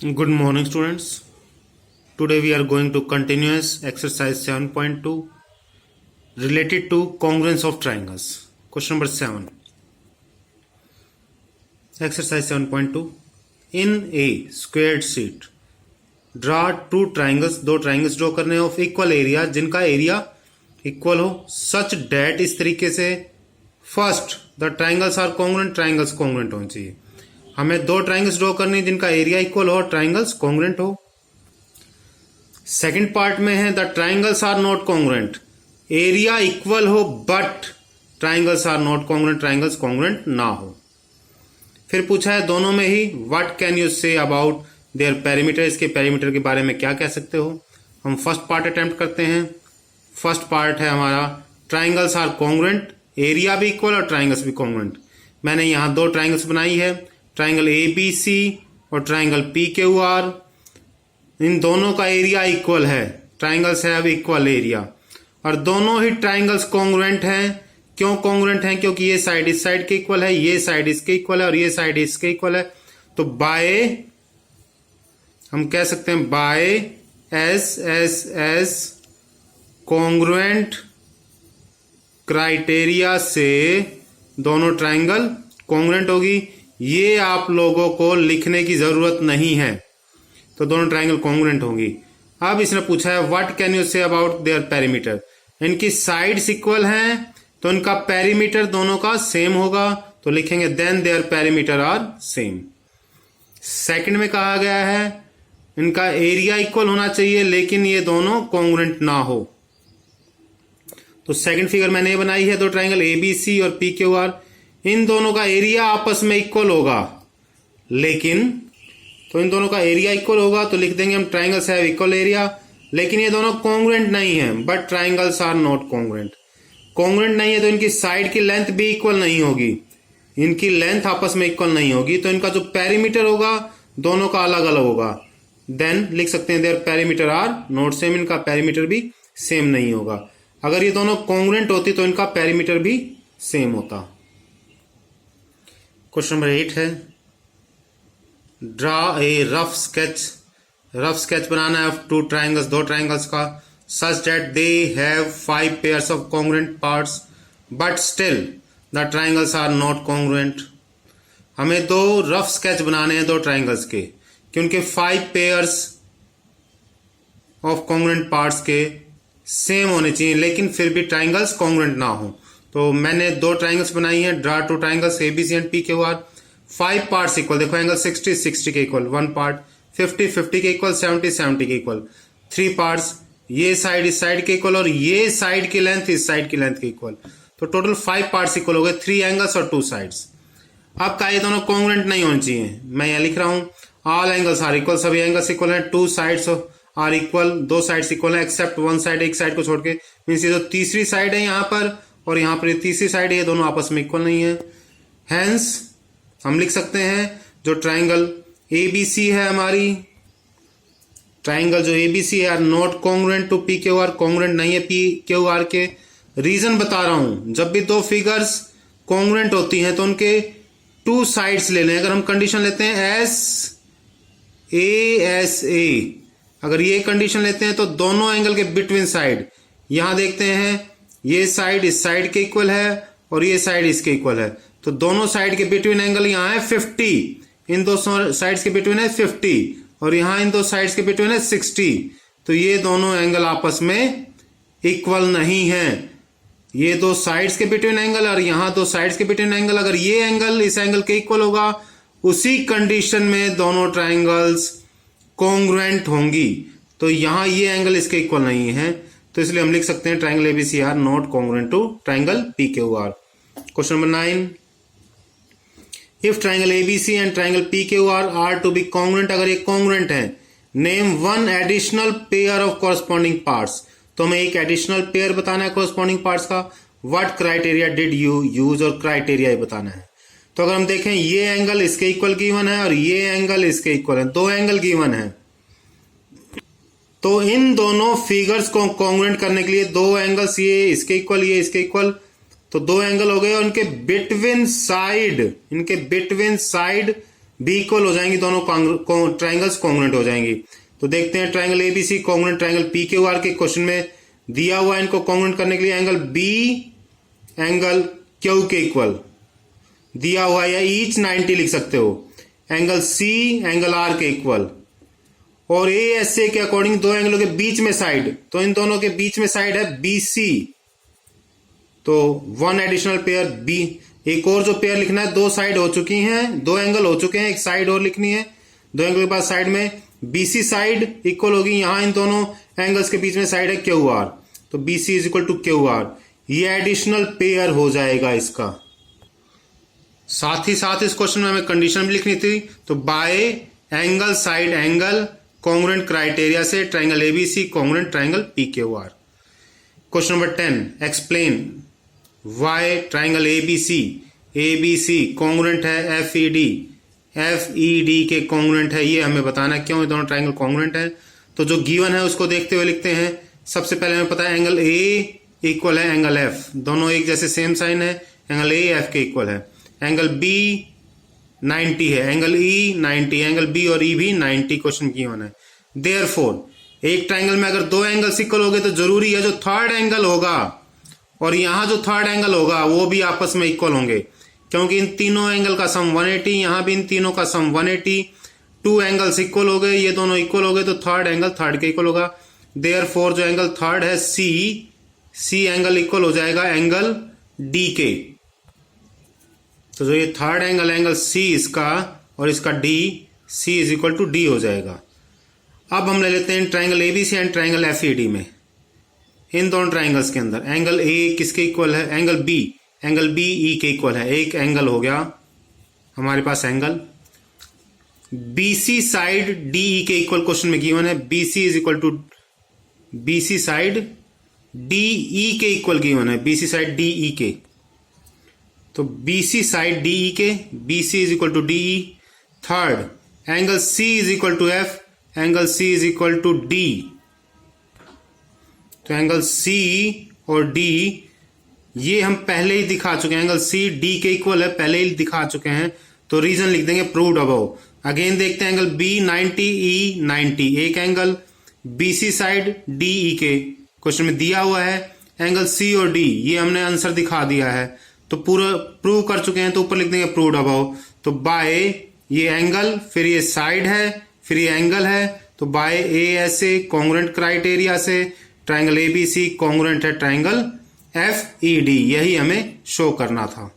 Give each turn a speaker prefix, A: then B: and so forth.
A: Good morning, students. Today we are going to continuous exercise 7.2 related to congruence of triangles. Question number 7. Exercise 7.2. In a squared sheet, draw two triangles. दो triangles draw करने of equal area, जिनका area equal हो, such that इस तरीके से first the triangles are congruent, triangles congruent होने चाहिए. हमें दो ट्राइंगल्स ड्रॉ करनी जिनका एरिया इक्वल हो, ट्राइंगल्स कॉन्ग्रुएंट हो. सेकंड पार्ट में है the triangles are not congruent, area equal हो but triangles are not congruent, triangles congruent ना हो. फिर पूछा है दोनों में ही what can you say about their perimeter, इसके पेरीमीटर के बारे में क्या कह सकते हो. हम फर्स्ट पार्ट अटेम्प्ट करते हैं. फर्स्ट पार्ट है हमारा ट्राइंगल्स आर कॉन्ग्रुएंट, एरिया भी इक्वल और ट्राइंगल्स भी कॉन्ग्रुएंट. मैंने यहां दो ट्राइंगल्स बनाई है, ट्राइंगल ABC और ट्राइंगल PQR. इन दोनों का एरिया इक्वल है, ट्राइंगल्स है अब इक्वल एरिया, और दोनों ही ट्राइंगल्स कॉन्ग्रुएंट हैं. क्यों कॉन्ग्रुएंट हैं? क्योंकि ये साइड इस साइड के इक्वल है, ये साइड इसके इक्वल है और ये साइड इसके इक्वल है. तो बाय हम कह सकते हैं बाय एस कॉन्ग्रुएंट क्राइटेरिया से दोनों ट्राइंगल कॉन्ग्रुएंट होगी. ये आप लोगों को लिखने की जरूरत नहीं है, तो दोनों ट्राइंगल कॉन्ग्रुएंट होंगी. अब इसने पूछा है what can you say about their perimeter. इनकी साइड्स इक्वल हैं तो इनका पेरीमीटर दोनों का सेम होगा, तो लिखेंगे then their perimeter are same. Second में कहा गया है इनका एरिया इक्वल होना चाहिए लेकिन ये दोनों कॉन्ग्रुएंट ना हो. तो सेकंड फिगर मैंने ये बनाई है, दो ट्राइंगल ABC और PQR. इन दोनों का एरिया आपस में इक्वल होगा, लेकिन तो इन दोनों का एरिया इक्वल होगा तो लिख देंगे हम ट्राइंगल्स हैव इक्वल एरिया, लेकिन ये दोनों कॉन्ग्रुएंट नहीं है. But triangles are not congruent. Congruent नहीं है तो इनकी साइड की लेंथ भी इक्वल नहीं होगी, इनकी लेंथ आपस में इक्वल नहीं होगी, तो इनका जो पेरीमीटर होगा दोनों का अलग अलग होगा. देन लिख सकते हैं their perimeter are not same, इनका पेरीमीटर भी सेम नहीं होगा. अगर ये दोनों कॉन्ग्रुएंट होती तो इनका पेरीमीटर भी सेम होता. क्वेश्चन नंबर 8 है draw a rough sketch. Rough sketch बनाना है टू ट्राइंगल्स, दो ट्राइंगल्स का, such that they have 5 pairs of congruent parts but still the triangles are not congruent. हमें दो रफ स्केच बनाने हैं दो ट्राइंगल्स के कि उनके 5 पेयर्स ऑफ कॉन्ग्रुएंट पार्ट्स के सेम होने चाहिए लेकिन फिर भी ट्राइंगल्स कॉन्ग्रुएंट ना हो. तो मैंने दो ट्राइंगल्स बनाई हैं, draw two triangles ABC and PQR. 5 parts equal, देखो एंगल 60 के इक्वल, 1 पार्ट 50 के इक्वल, 70 के इक्वल. 3 पार्ट्स, ये साइड इस साइड के इक्वल और ये साइड की लेंथ इस साइड की लेंथ के इक्वल. तो टोटल 5 पार्ट्स इक्वल हो गए, 3 एंगल्स और 2 साइड्स. अब का ये दोनों कॉन्ग्रुएंट नहीं होने चाहिए. मैं यहां लिख रहा हूं ऑल एंगल्स आर इक्वल, सभी एंगल्स इक्वल हैं. 2 sides are equal, 2 sides equal है एक्सेप्ट 1 साइड, एक साइड को छोड़ के. मीन्स ये जो तीसरी साइड है यहां पर और यहां पर तीसरी साइड है, ये दोनों आपस में इक्वल नहीं है. हेंस हम लिख सकते हैं जो ट्राइंगल ABC है हमारी, ट्राइंगल जो ABC है are not congruent to PQR, congruent नहीं है PQR के. रीजन बता रहा हूं, जब भी दो फिगर्स कॉन्ग्रुएंट होती हैं तो उनके 2 साइड्स ले लें. अगर हम कंडीशन लेते हैं SA, अगर ये कंडीशन लेते हैं तो दोनों एंगल के बिटवीन साइड, यहां देखते हैं ये साइड इस साइड के इक्वल है और ये साइड इसके इक्वल है, तो दोनों साइड के बिटवीन एंगल यहां है 50, इन दो साइड्स के बिटवीन है 50 और यहां इन दो साइड्स के बिटवीन है 60. तो ये दोनों एंगल आपस में इक्वल नहीं है. ये दो साइड्स के बिटवीन एंगल और यहां दो साइड्स के बिटवीन एंगल, अगर ये एंगल इस एंगल के इक्वल होगा उसी कंडीशन में दोनों ट्राइंगल्स कॉन्ग्रुएंट होंगी. तो यहां ये एंगल इसके इक्वल नहीं है, तो इसलिए हम लिख सकते हैं triangle ABC are not congruent to triangle PQR. Question number 9 if triangle ABC and triangle PQR are to be congruent, अगर ये कॉन्ग्रुएंट है, name 1 additional pair of corresponding parts. तो हमें एक एडिशनल पेयर बताना है कॉरस्पॉन्डिंग पार्ट्स का. What criteria did you use, और क्राइटेरिया बताना है. तो अगर हम देखें ये एंगल इसके इक्वल गिवन है और ये एंगल इसके इक्वल है, 2 एंगल गिवन है, तो इन दोनों फिगर्स को कॉन्ग्रुएंट करने के लिए 2 एंगल्स, ये इसके इक्वल ये इसके इक्वल, तो 2 एंगल हो गए और इनके बिटवीन साइड बी इक्वल हो जाएंगी, दोनों ट्राइंगल्स कॉन्ग्रुएंट हो जाएंगी। तो देखते हैं triangle ABC congruent triangle P Q R के क्वेश्चन में दिया हुआ है, इनको कॉन्ग्रुएंट करने के लिए एंगल बी एंगल क्यू के इक्वल दिया हुआ है, या ईच 90 लिख सकते हो, एंगल सी एंगल आर के इक्वल, और ए एस ए के अकॉर्डिंग दो एंगलों के बीच में साइड, तो इन दोनों के बीच में साइड है बी सी, तो वन एडिशनल पेयर बी, एक और जो पेयर लिखना है, दो साइड हो चुकी हैं, दो एंगल हो चुके हैं, एक साइड और लिखनी है, दो एंगल के बाद साइड में बीसी साइड इक्वल होगी, यहां इन दोनों एंगल्स के बीच में साइड है क्यू आर, तो BC is equal to Q R, ये एडिशनल पेयर हो जाएगा इसका। साथ ही साथ इस क्वेश्चन में हमें कंडीशन भी लिखनी थी, तो by angle side angle congruent criteria से triangle ABC congruent triangle PQR. Question number 10, explain why triangle ABC congruent है एफईडी के कॉन्ग्रुएंट है, ये हमें बताना है क्यों ये दोनों ट्राइंगल कॉन्ग्रुएंट है। तो जो गिवन है उसको देखते हुए लिखते हैं। सबसे पहले हमें पता है एंगल ए इक्वल है एंगल एफ, दोनों एक जैसे सेम साइन है, एंगल ए एफ के इक्वल है। एंगल बी 90 है, एंगल ई 90, एंगल बी और ई भी 90 क्वेश्चन गिवन है। देयरफॉर एक ट्राइंगल में अगर दो एंगल्स इक्वल हो गए तो जरूरी है जो थर्ड एंगल होगा और यहां जो थर्ड एंगल होगा वो भी आपस में इक्वल होंगे, क्योंकि इन तीनों एंगल का सम 180, यहां भी इन तीनों का सम 180, टू एंगल्स इक्वल हो गए, ये दोनों इक्वल हो गए, तो थर्ड एंगल थर्ड के इक्वल होगा। देयरफॉर जो एंगल थर्ड है सी एंगल इक्वल हो जाएगा एंगल डी के। तो जो ये थर्ड एंगल सी इसका और इसका D, C is equal to D हो जाएगा। अब हम ले लेते हैं triangle ABC and triangle FED में। इन दोनों ट्राइंगल्स के अंदर एंगल ए किसके इक्वल है, एंगल बी ई के इक्वल है। एक एंगल हो गया हमारे पास angle BC side D E के इक्वल क्वेश्चन में गिवन है, BC is equal to BC side D E के इक्वल गिवन है, बीसी साइड डी ई के। तो बीसी साइड डी ई के, BC is equal to D E. Third angle C is equal to F, angle C is equal to D. तो angle C और D ये हम पहले ही दिखा चुके हैं, एंगल सी डी के इक्वल है, पहले ही दिखा चुके हैं, तो रीजन लिख देंगे प्रूव्ड अबव। अगेन देखते हैं एंगल बी 90 ई 90, एक angle BC side D E के क्वेश्चन में दिया हुआ है, एंगल सी और डी ये हमने आंसर दिखा दिया है, तो पूरा प्रूव कर चुके हैं, तो ऊपर लिख देंगे प्रूव्ड अबव। तो बाय ये एंगल, फिर ये साइड है, फिर ये एंगल है, तो by A S A congruent criteria से ट्राइंगल एबीसी कॉन्ग्रुएंट है ट्राइंगल एफ ई डी, यही हमें शो करना था।